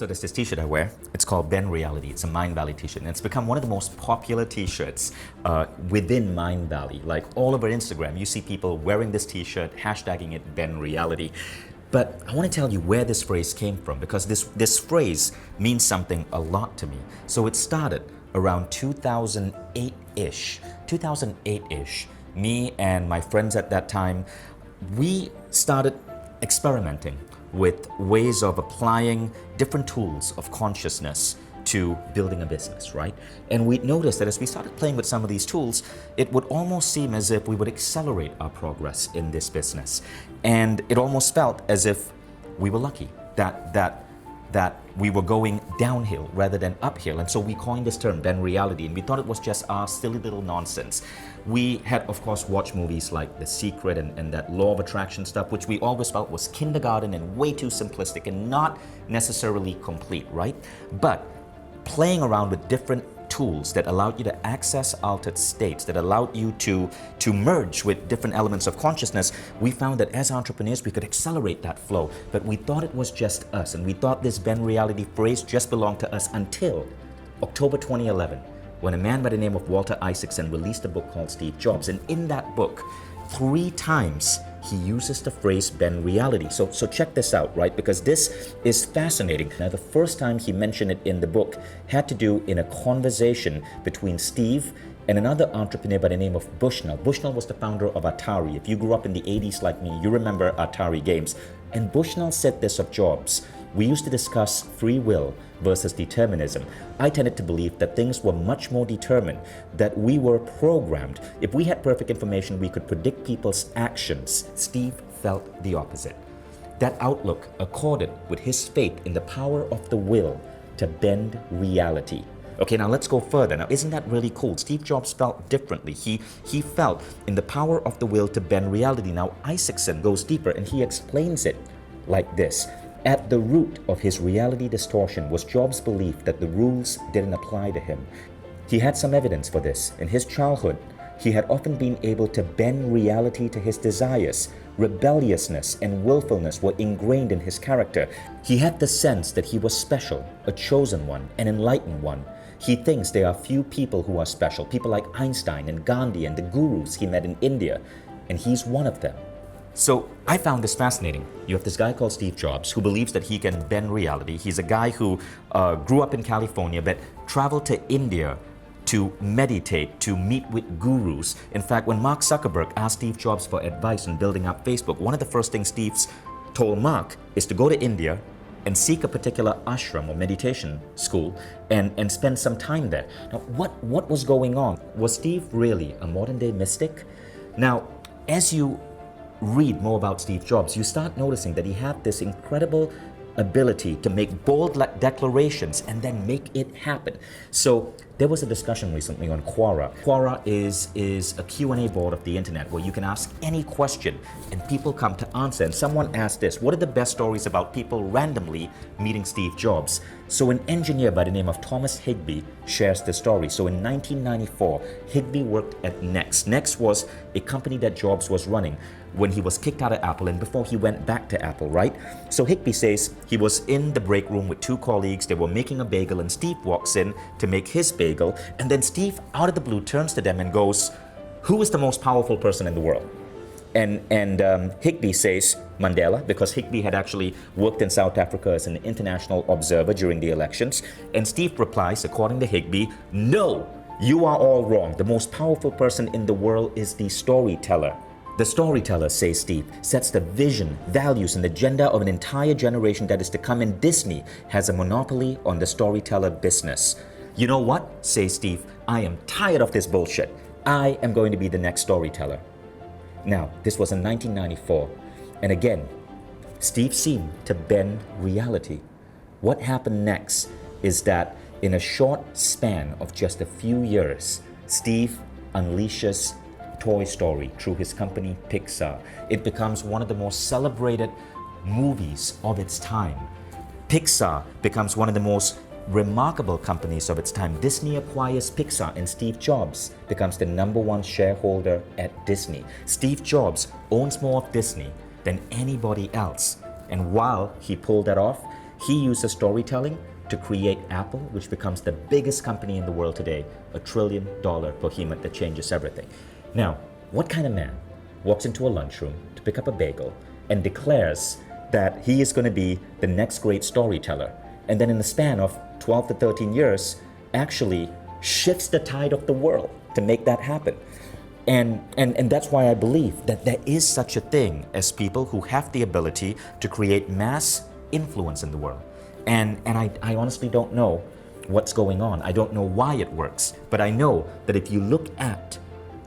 So there's this t-shirt I wear. It's called Ben Reality. It's a Mindvalley t-shirt, and it's become one of the most popular t-shirts within Mindvalley. Like all over Instagram, you see people wearing this t-shirt, hashtagging it Ben Reality. But I want to tell you where this phrase came from, because this phrase means something a lot to me. So it started around 2008-ish. 2008-ish. Me and my friends at that time, we started experimenting with ways of applying different tools of consciousness to building a business, right? And we noticed that as we started playing with some of these tools, it would almost seem as if we would accelerate our progress in this business. And it almost felt as if we were lucky that we were going downhill rather than uphill. And so we coined this term, Ben Reality, and we thought it was just our silly little nonsense. We had, of course, watched movies like The Secret and that law of attraction stuff, which we always felt was kindergarten and way too simplistic and not necessarily complete, right? But playing around with different tools that allowed you to access altered states, that allowed you to merge with different elements of consciousness, we found that as entrepreneurs we could accelerate that flow. But we thought it was just us, and we thought this Ben Reality phrase just belonged to us until October 2011, when a man by the name of Walter Isaacson released a book called Steve Jobs. And in that book, 3 times he uses the phrase Ben Reality. So check this out, right? Because this is fascinating. Now, the first time he mentioned it in the book had to do in a conversation between Steve and another entrepreneur by the name of Bushnell. Bushnell was the founder of Atari. If you grew up in the 80s like me, you remember Atari games. And Bushnell said this of Jobs: we used to discuss free will versus determinism. I tended to believe that things were much more determined, that we were programmed. If we had perfect information, we could predict people's actions. Steve felt the opposite. That outlook accorded with his faith in the power of the will to bend reality. Okay, now let's go further. Now, isn't that really cool? Steve Jobs felt differently. He felt in the power of the will to bend reality. Now, Isaacson goes deeper and he explains it like this. At the root of his reality distortion was Jobs' belief that the rules didn't apply to him. He had some evidence for this. In his childhood, he had often been able to bend reality to his desires. Rebelliousness and willfulness were ingrained in his character. He had the sense that he was special, a chosen one, an enlightened one. He thinks there are few people who are special, people like Einstein and Gandhi and the gurus he met in India, and he's one of them. So I found this fascinating. You have this guy called Steve Jobs who believes that he can bend reality. He's a guy who grew up in California but traveled to India to meditate, to meet with gurus. In fact, when Mark Zuckerberg asked Steve Jobs for advice on building up Facebook, one of the first things Steve's told Mark is to go to India and seek a particular ashram or meditation school and spend some time there. Now, what was going on? Was Steve really a modern day mystic? Now, as you read more about Steve Jobs, you start noticing that he had this incredible ability to make bold declarations and then make it happen. So there was a discussion recently on Quora. Quora is a Q&A board of the internet where you can ask any question and people come to answer. And someone asked this: what are the best stories about people randomly meeting Steve Jobs? So an engineer by the name of Thomas Higbee shares the story. So in 1994, Higbee worked at Next. Next was a company that Jobs was running when he was kicked out of Apple and before he went back to Apple, right? So Higbee says he was in the break room with 2 colleagues. They were making a bagel and Steve walks in to make his bagel. And then Steve, out of the blue, turns to them and goes, "Who is the most powerful person in the world?" And Higbee says Mandela, because Higbee had actually worked in South Africa as an international observer during the elections. And Steve replies, according to Higbee, "No, you are all wrong. The most powerful person in the world is the storyteller." The storyteller, says Steve, sets the vision, values, and agenda of an entire generation that is to come, and Disney has a monopoly on the storyteller business. You know what, says Steve, I am tired of this bullshit. I am going to be the next storyteller. Now, this was in 1994, and again, Steve seemed to bend reality. What happened next is that in a short span of just a few years, Steve unleashes Toy Story through his company Pixar. It becomes one of the most celebrated movies of its time. Pixar becomes one of the most remarkable companies of its time. Disney acquires Pixar and Steve Jobs becomes the #1 shareholder at Disney. Steve Jobs owns more of Disney than anybody else. And while he pulled that off, He uses storytelling to create Apple, which becomes the biggest company in the world today, $1 trillion behemoth that changes everything. Now, what kind of man walks into a lunchroom to pick up a bagel and declares that he is going to be the next great storyteller, and then in the span of 12 to 13 years actually shifts the tide of the world to make that happen? And that's why I believe that there is such a thing as people who have the ability to create mass influence in the world. And I honestly don't know what's going on. I don't know why it works, but I know that if you look at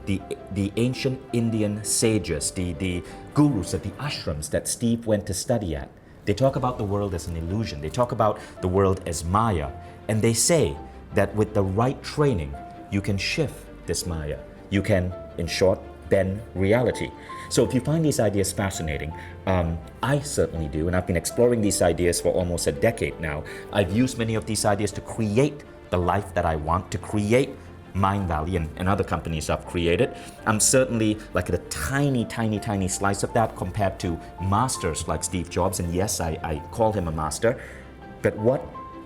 the ancient Indian sages, the gurus at the ashrams that Steve went to study at, they talk about the world as an illusion. They talk about the world as Maya. And they say that with the right training, you can shift this Maya. You can, in short, bend reality. So if you find these ideas fascinating, I certainly do, and I've been exploring these ideas for almost a decade now. I've used many of these ideas to create the life that I want, to create Mindvalley and other companies I've created. I'm certainly like a tiny slice of that compared to masters like Steve Jobs, and yes, I call him a master. But what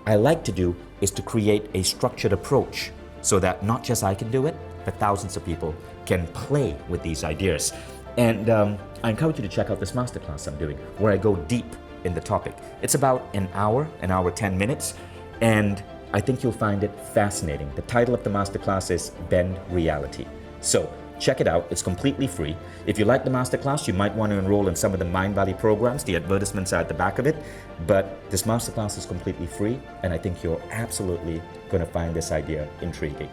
I like to do is to create a structured approach so that not just I can do it, but thousands of people can play with these ideas. And I encourage you to check out this masterclass I'm doing, where I go deep in the topic. It's about an hour 10 minutes, and I think you'll find it fascinating. The title of the masterclass is Bend Reality. So check it out. It's completely free. If you like the masterclass, you might want to enroll in some of the Mindvalley programs. The advertisements are at the back of it. But this masterclass is completely free, and I think you're absolutely going to find this idea intriguing.